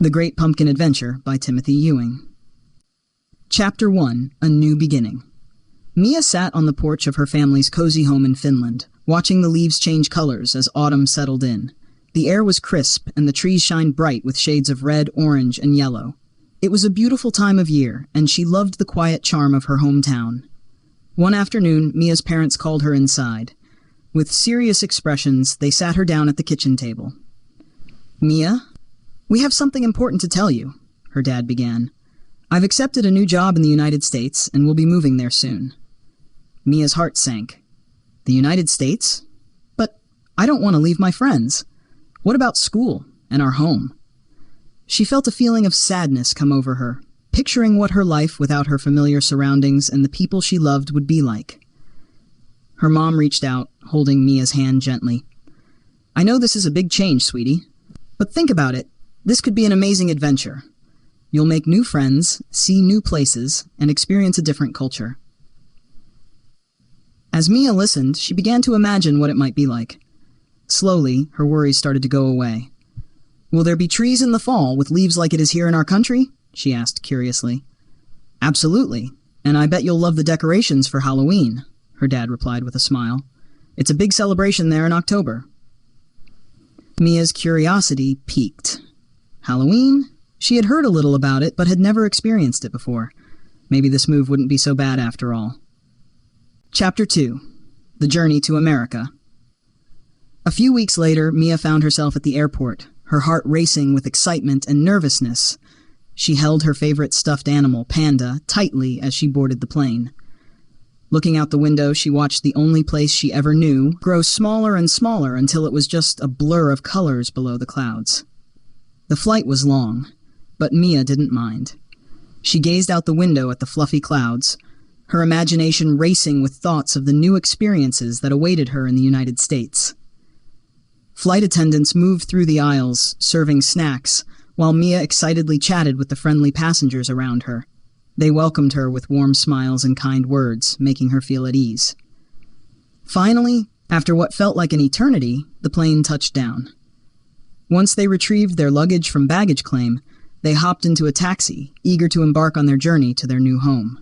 The Great Pumpkin Adventure by Timothy Ewing. Chapter 1: A New Beginning. Mia sat on the porch of her family's cozy home in Finland, watching the leaves change colors as autumn settled in. The air was crisp, and the trees shined bright with shades of red, orange, and yellow. It was a beautiful time of year, and she loved the quiet charm of her hometown. One afternoon, Mia's parents called her inside. With serious expressions, they sat her down at the kitchen table. "Mia, we have something important to tell you," her dad began. "I've accepted a new job in the United States and will be moving there soon." Mia's heart sank. "The United States? But I don't want to leave my friends. What about school and our home?" She felt a feeling of sadness come over her, picturing what her life without her familiar surroundings and the people she loved would be like. Her mom reached out, holding Mia's hand gently. "I know this is a big change, sweetie, but think about it. This could be an amazing adventure. You'll make new friends, see new places, and experience a different culture." As Mia listened, she began to imagine what it might be like. Slowly, her worries started to go away. "Will there be trees in the fall with leaves like it is here in our country?" she asked curiously. "Absolutely, and I bet you'll love the decorations for Halloween," her dad replied with a smile. "It's a big celebration there in October." Mia's curiosity piqued. Halloween? She had heard a little about it, but had never experienced it before. Maybe this move wouldn't be so bad after all. Chapter 2: The Journey to America. A few weeks later, Mia found herself at the airport, her heart racing with excitement and nervousness. She held her favorite stuffed animal, Panda, tightly as she boarded the plane. Looking out the window, she watched the only place she ever knew grow smaller and smaller until it was just a blur of colors below the clouds. The flight was long, but Mia didn't mind. She gazed out the window at the fluffy clouds, her imagination racing with thoughts of the new experiences that awaited her in the United States. Flight attendants moved through the aisles, serving snacks, while Mia excitedly chatted with the friendly passengers around her. They welcomed her with warm smiles and kind words, making her feel at ease. Finally, after what felt like an eternity, the plane touched down. Once they retrieved their luggage from baggage claim, they hopped into a taxi, eager to embark on their journey to their new home.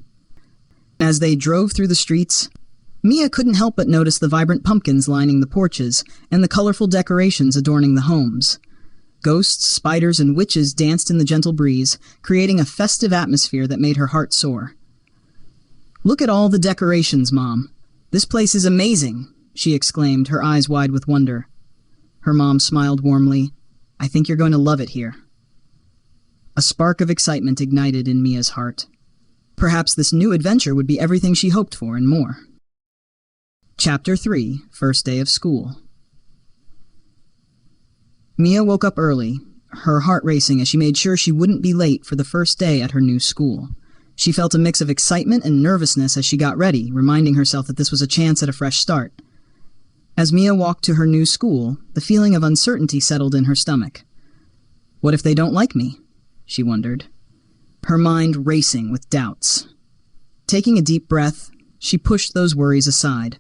As they drove through the streets, Mia couldn't help but notice the vibrant pumpkins lining the porches and the colorful decorations adorning the homes. Ghosts, spiders, and witches danced in the gentle breeze, creating a festive atmosphere that made her heart soar. "Look at all the decorations, Mom. This place is amazing," she exclaimed, her eyes wide with wonder. Her mom smiled warmly. "I think you're going to love it here." A spark of excitement ignited in Mia's heart. Perhaps this new adventure would be everything she hoped for and more. Chapter 3: First Day of School. Mia woke up early, her heart racing as she made sure she wouldn't be late for the first day at her new school. She felt a mix of excitement and nervousness as she got ready, reminding herself that this was a chance at a fresh start. As Mia walked to her new school, the feeling of uncertainty settled in her stomach. What if they don't like me? She wondered, her mind racing with doubts. Taking a deep breath, she pushed those worries aside.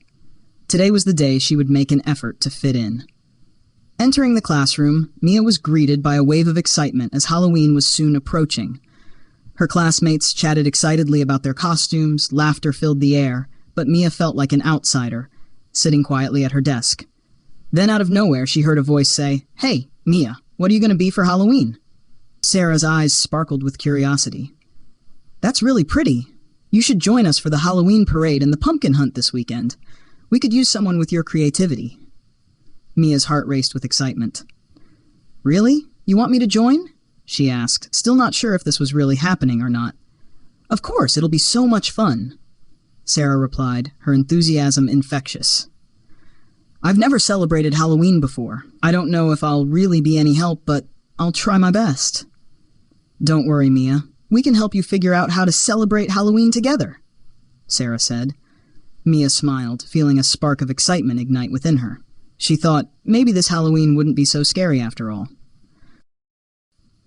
Today was the day she would make an effort to fit in. Entering the classroom, Mia was greeted by a wave of excitement as Halloween was soon approaching. Her classmates chatted excitedly about their costumes, laughter filled the air, but Mia felt like an outsider, sitting quietly at her desk. Then out of nowhere, she heard a voice say, "Hey, Mia, what are you going to be for Halloween?" Sarah's eyes sparkled with curiosity. "That's really pretty. You should join us for the Halloween parade and the pumpkin hunt this weekend. We could use someone with your creativity." Mia's heart raced with excitement. "Really? You want me to join?" she asked, still not sure if this was really happening or not. "Of course, it'll be so much fun," Sarah replied, her enthusiasm infectious. "I've never celebrated Halloween before. I don't know if I'll really be any help, but I'll try my best." "Don't worry, Mia. We can help you figure out how to celebrate Halloween together," Sarah said. Mia smiled, feeling a spark of excitement ignite within her. She thought maybe this Halloween wouldn't be so scary after all.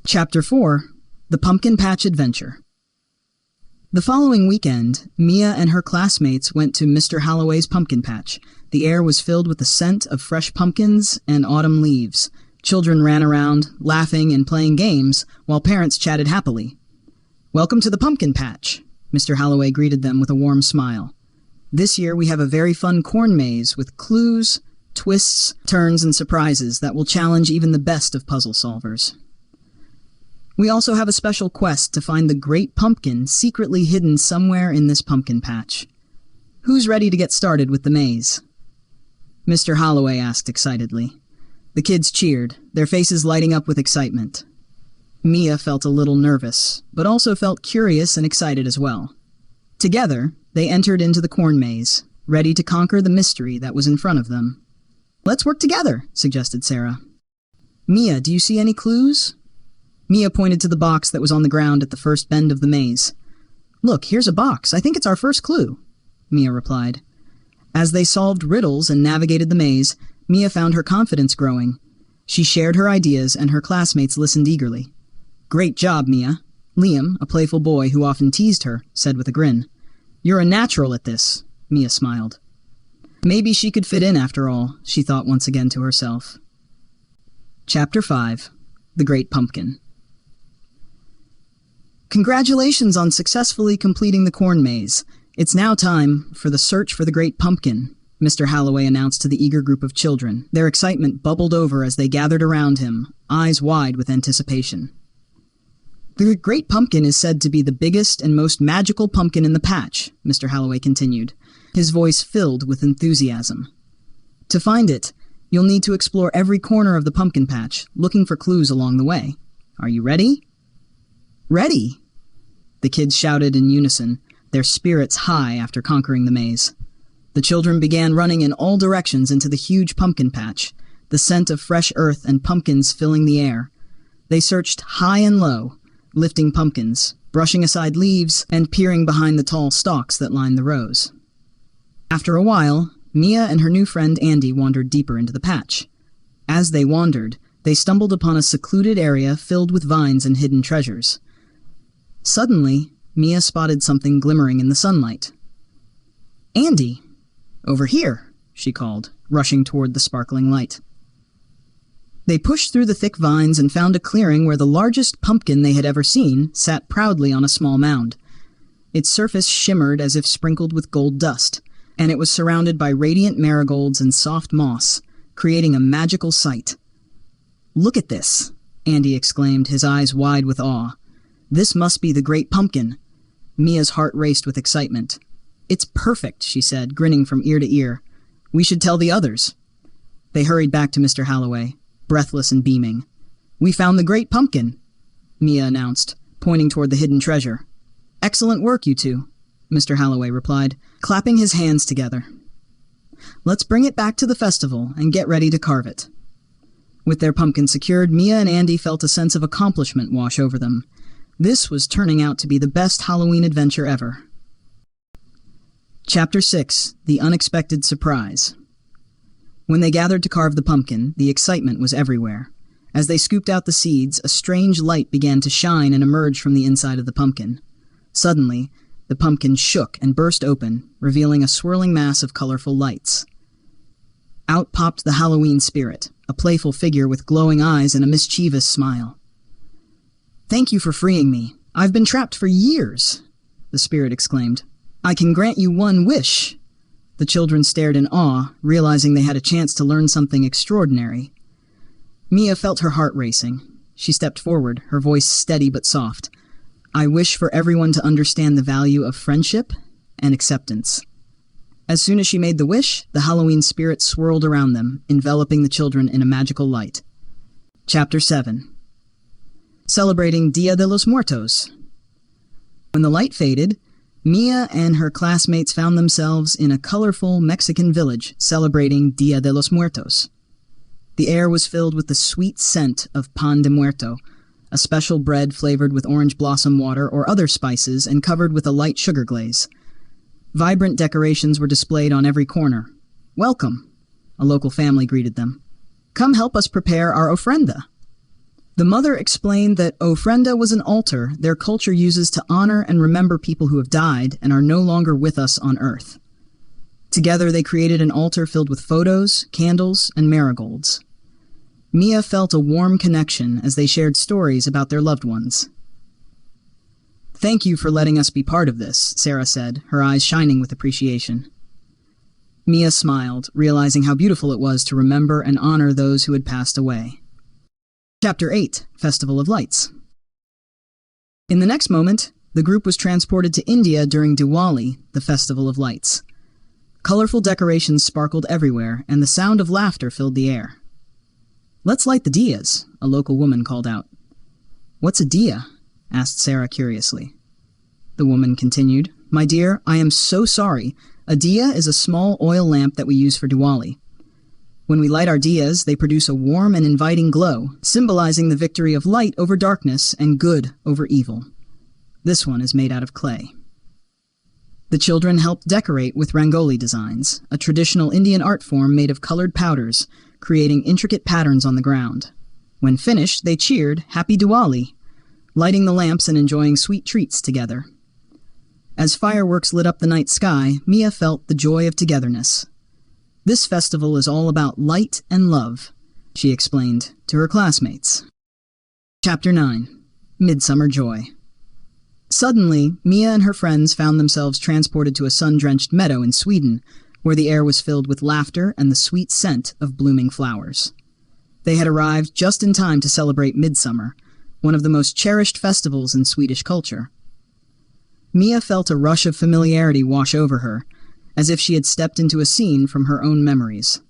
Chapter 4: The Pumpkin Patch Adventure. The following weekend, Mia and her classmates went to Mr. Holloway's pumpkin patch. The air was filled with the scent of fresh pumpkins and autumn leaves. Children ran around, laughing and playing games, while parents chatted happily. "Welcome to the pumpkin patch," Mr. Holloway greeted them with a warm smile. "This year we have a very fun corn maze with clues, twists, turns, and surprises that will challenge even the best of puzzle solvers. We also have a special quest to find the great pumpkin secretly hidden somewhere in this pumpkin patch. Who's ready to get started with the maze?" Mr. Holloway asked excitedly. The kids cheered, their faces lighting up with excitement. Mia felt a little nervous, but also felt curious and excited as well. Together, they entered into the corn maze, ready to conquer the mystery that was in front of them. "Let's work together," suggested Sarah. "Mia, do you see any clues?" Mia pointed to the box that was on the ground at the first bend of the maze. "Look, here's a box. I think it's our first clue," Mia replied. As they solved riddles and navigated the maze, Mia found her confidence growing. She shared her ideas, and her classmates listened eagerly. "Great job, Mia," Liam, a playful boy who often teased her, said with a grin. "You're a natural at this," Mia smiled. Maybe she could fit in after all, she thought once again to herself. Chapter 5. The Great Pumpkin. Congratulations on successfully completing the corn maze. It's now time for the search for the Great Pumpkin, Mr. Holloway announced to the eager group of children. Their excitement bubbled over as they gathered around him, eyes wide with anticipation. "The Great Pumpkin is said to be the biggest and most magical pumpkin in the patch," Mr. Holloway continued, his voice filled with enthusiasm. "To find it, you'll need to explore every corner of the pumpkin patch, looking for clues along the way. Are you ready?" "Ready!" The kids shouted in unison, their spirits high after conquering the maze. The children began running in all directions into the huge pumpkin patch, the scent of fresh earth and pumpkins filling the air. They searched high and low, lifting pumpkins, brushing aside leaves, and peering behind the tall stalks that lined the rows. After a while, Mia and her new friend Andy wandered deeper into the patch. As they wandered, they stumbled upon a secluded area filled with vines and hidden treasures. Suddenly, Mia spotted something glimmering in the sunlight. "Andy! Over here!" she called, rushing toward the sparkling light. They pushed through the thick vines and found a clearing where the largest pumpkin they had ever seen sat proudly on a small mound. Its surface shimmered as if sprinkled with gold dust, and it was surrounded by radiant marigolds and soft moss, creating a magical sight. "Look at this!" Andy exclaimed, his eyes wide with awe. "This must be the Great Pumpkin." Mia's heart raced with excitement. "It's perfect," she said, grinning from ear to ear. "We should tell the others." They hurried back to Mr. Holloway, breathless and beaming. "We found the Great Pumpkin," Mia announced, pointing toward the hidden treasure. "Excellent work, you two," Mr. Holloway replied, clapping his hands together. "Let's bring it back to the festival and get ready to carve it." With their pumpkin secured, Mia and Andy felt a sense of accomplishment wash over them. This was turning out to be the best Halloween adventure ever. Chapter 6. The Unexpected Surprise. When they gathered to carve the pumpkin, the excitement was everywhere. As they scooped out the seeds, a strange light began to shine and emerge from the inside of the pumpkin. Suddenly, the pumpkin shook and burst open, revealing a swirling mass of colorful lights. Out popped the Halloween spirit, a playful figure with glowing eyes and a mischievous smile. "Thank you for freeing me. I've been trapped for years," the spirit exclaimed. "I can grant you one wish." The children stared in awe, realizing they had a chance to learn something extraordinary. Mia felt her heart racing. She stepped forward, her voice steady but soft. "I wish for everyone to understand the value of friendship and acceptance." As soon as she made the wish, the Halloween spirit swirled around them, enveloping the children in a magical light. Chapter 7. Celebrating Dia de los Muertos. When the light faded, Mia and her classmates found themselves in a colorful Mexican village celebrating Dia de los Muertos. The air was filled with the sweet scent of pan de muerto, a special bread flavored with orange blossom water or other spices and covered with a light sugar glaze. Vibrant decorations were displayed on every corner. "Welcome," a local family greeted them. "Come help us prepare our ofrenda." The mother explained that ofrenda was an altar their culture uses to honor and remember people who have died and are no longer with us on earth. Together they created an altar filled with photos, candles, and marigolds. Mia felt a warm connection as they shared stories about their loved ones. "Thank you for letting us be part of this," Sarah said, her eyes shining with appreciation. Mia smiled, realizing how beautiful it was to remember and honor those who had passed away. Chapter 8, Festival of Lights. In the next moment, the group was transported to India during Diwali, the Festival of Lights. Colorful decorations sparkled everywhere, and the sound of laughter filled the air. "Let's light the diyas," a local woman called out. "What's a diya?" asked Sarah curiously. The woman continued, "My dear, I am so sorry. A diya is a small oil lamp that we use for Diwali. When we light our diyas, they produce a warm and inviting glow, symbolizing the victory of light over darkness and good over evil. This one is made out of clay." The children helped decorate with rangoli designs, a traditional Indian art form made of colored powders, creating intricate patterns on the ground. When finished, they cheered, "Happy Diwali!" lighting the lamps and enjoying sweet treats together. As fireworks lit up the night sky, Mia felt the joy of togetherness. "This festival is all about light and love," she explained to her classmates. Chapter 9. Midsummer Joy. Suddenly, Mia and her friends found themselves transported to a sun-drenched meadow in Sweden, where the air was filled with laughter and the sweet scent of blooming flowers. They had arrived just in time to celebrate midsummer, one of the most cherished festivals in Swedish culture. Mia felt a rush of familiarity wash over her, as if she had stepped into a scene from her own memories.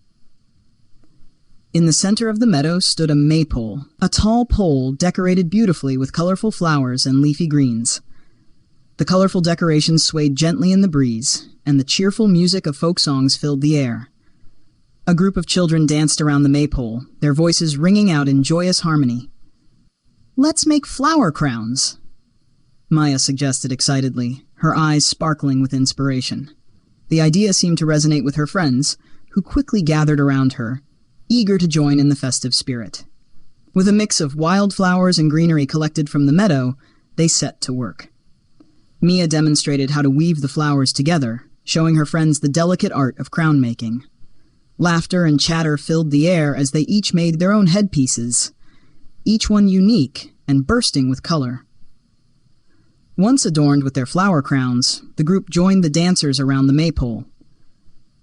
In the center of the meadow stood a maypole, a tall pole decorated beautifully with colorful flowers and leafy greens. The colorful decorations swayed gently in the breeze, and the cheerful music of folk songs filled the air. A group of children danced around the maypole, their voices ringing out in joyous harmony. "Let's make flower crowns," Maya suggested excitedly, her eyes sparkling with inspiration. The idea seemed to resonate with her friends, who quickly gathered around her, eager to join in the festive spirit. With a mix of wildflowers and greenery collected from the meadow, they set to work. Mia demonstrated how to weave the flowers together, showing her friends the delicate art of crown making. Laughter and chatter filled the air as they each made their own headpieces, each one unique and bursting with color. Once adorned with their flower crowns, the group joined the dancers around the maypole.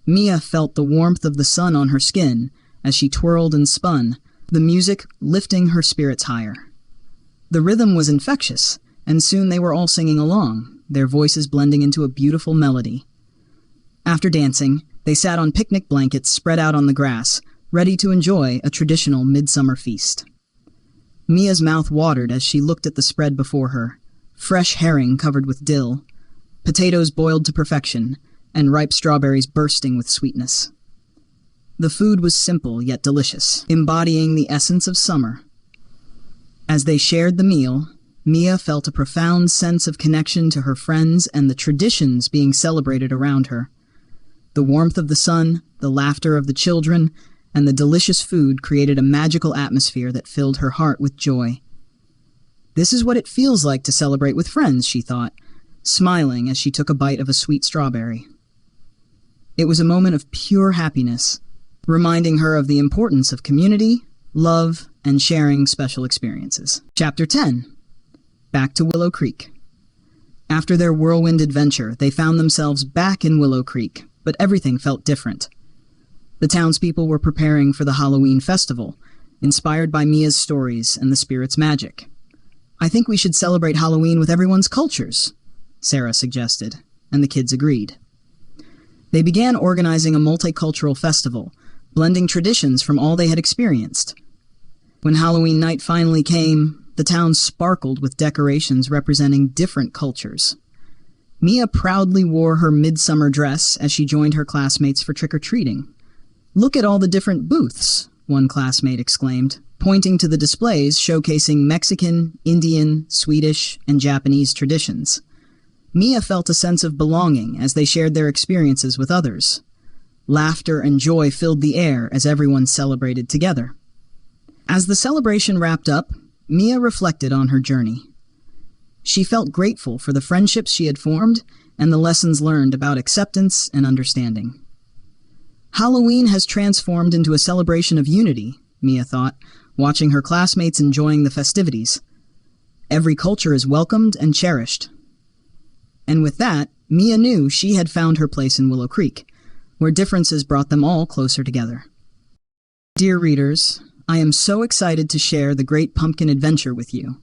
Mia felt the warmth of the sun on her skin as she twirled and spun, the music lifting her spirits higher. The rhythm was infectious, and soon they were all singing along, their voices blending into a beautiful melody. After dancing, they sat on picnic blankets spread out on the grass, ready to enjoy a traditional midsummer feast. Mia's mouth watered as she looked at the spread before her. Fresh herring covered with dill, potatoes boiled to perfection, and ripe strawberries bursting with sweetness. The food was simple yet delicious, embodying the essence of summer. As they shared the meal, Mia felt a profound sense of connection to her friends and the traditions being celebrated around her. The warmth of the sun, the laughter of the children, and the delicious food created a magical atmosphere that filled her heart with joy. This is what it feels like to celebrate with friends, she thought, smiling as she took a bite of a sweet strawberry. It was a moment of pure happiness, reminding her of the importance of community, love, and sharing special experiences. Chapter 10. Back to Willow Creek. After their whirlwind adventure, they found themselves back in Willow Creek, but everything felt different. The townspeople were preparing for the Halloween festival, inspired by Mia's stories and the spirit's magic. "I think we should celebrate Halloween with everyone's cultures," Sarah suggested, and the kids agreed. They began organizing a multicultural festival, blending traditions from all they had experienced. When Halloween night finally came, the town sparkled with decorations representing different cultures. Mia proudly wore her midsummer dress as she joined her classmates for trick-or-treating. "Look at all the different booths," one classmate exclaimed, pointing to the displays showcasing Mexican, Indian, Swedish, and Japanese traditions. Mia felt a sense of belonging as they shared their experiences with others. Laughter and joy filled the air as everyone celebrated together. As the celebration wrapped up, Mia reflected on her journey. She felt grateful for the friendships she had formed and the lessons learned about acceptance and understanding. Halloween has transformed into a celebration of unity, Mia thought, watching her classmates enjoying the festivities. Every culture is welcomed and cherished. And with that, Mia knew she had found her place in Willow Creek, where differences brought them all closer together. Dear readers, I am so excited to share The Great Pumpkin Adventure with you.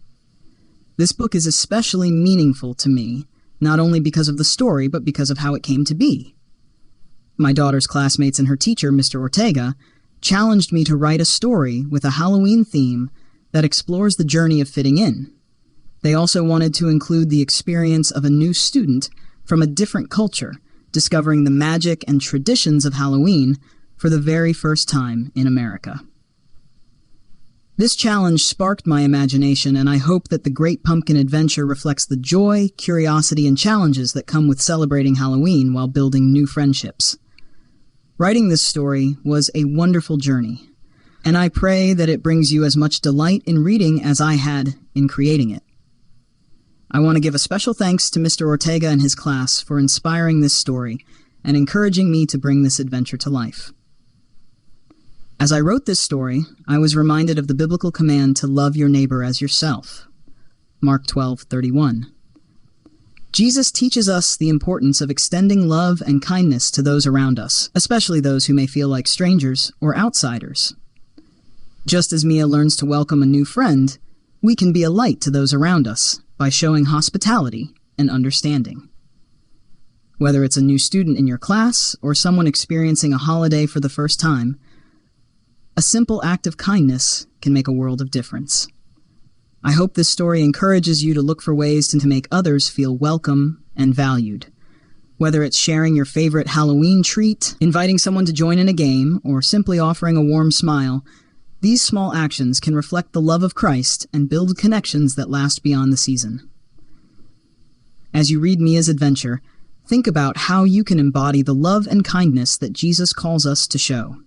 This book is especially meaningful to me, not only because of the story, but because of how it came to be. My daughter's classmates and her teacher, Mr. Ortega, challenged me to write a story with a Halloween theme that explores the journey of fitting in. They also wanted to include the experience of a new student from a different culture, discovering the magic and traditions of Halloween for the very first time in America. This challenge sparked my imagination, and I hope that The Great Pumpkin Adventure reflects the joy, curiosity, and challenges that come with celebrating Halloween while building new friendships. Writing this story was a wonderful journey, and I pray that it brings you as much delight in reading as I had in creating it. I want to give a special thanks to Mr. Ortega and his class for inspiring this story and encouraging me to bring this adventure to life. As I wrote this story, I was reminded of the biblical command to love your neighbor as yourself. Mark 12:31. Jesus teaches us the importance of extending love and kindness to those around us, especially those who may feel like strangers or outsiders. Just as Mia learns to welcome a new friend, we can be a light to those around us by showing hospitality and understanding. Whether it's a new student in your class or someone experiencing a holiday for the first time, a simple act of kindness can make a world of difference. I hope this story encourages you to look for ways to make others feel welcome and valued. Whether it's sharing your favorite Halloween treat, inviting someone to join in a game, or simply offering a warm smile, these small actions can reflect the love of Christ and build connections that last beyond the season. As you read Mia's adventure, think about how you can embody the love and kindness that Jesus calls us to show.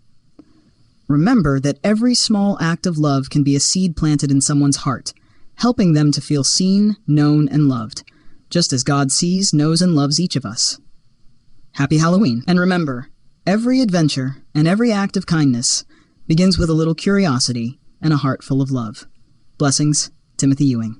Remember that every small act of love can be a seed planted in someone's heart, helping them to feel seen, known, and loved, just as God sees, knows, and loves each of us. Happy Halloween! And remember, every adventure and every act of kindness begins with a little curiosity and a heart full of love. Blessings, Timothy Ewing.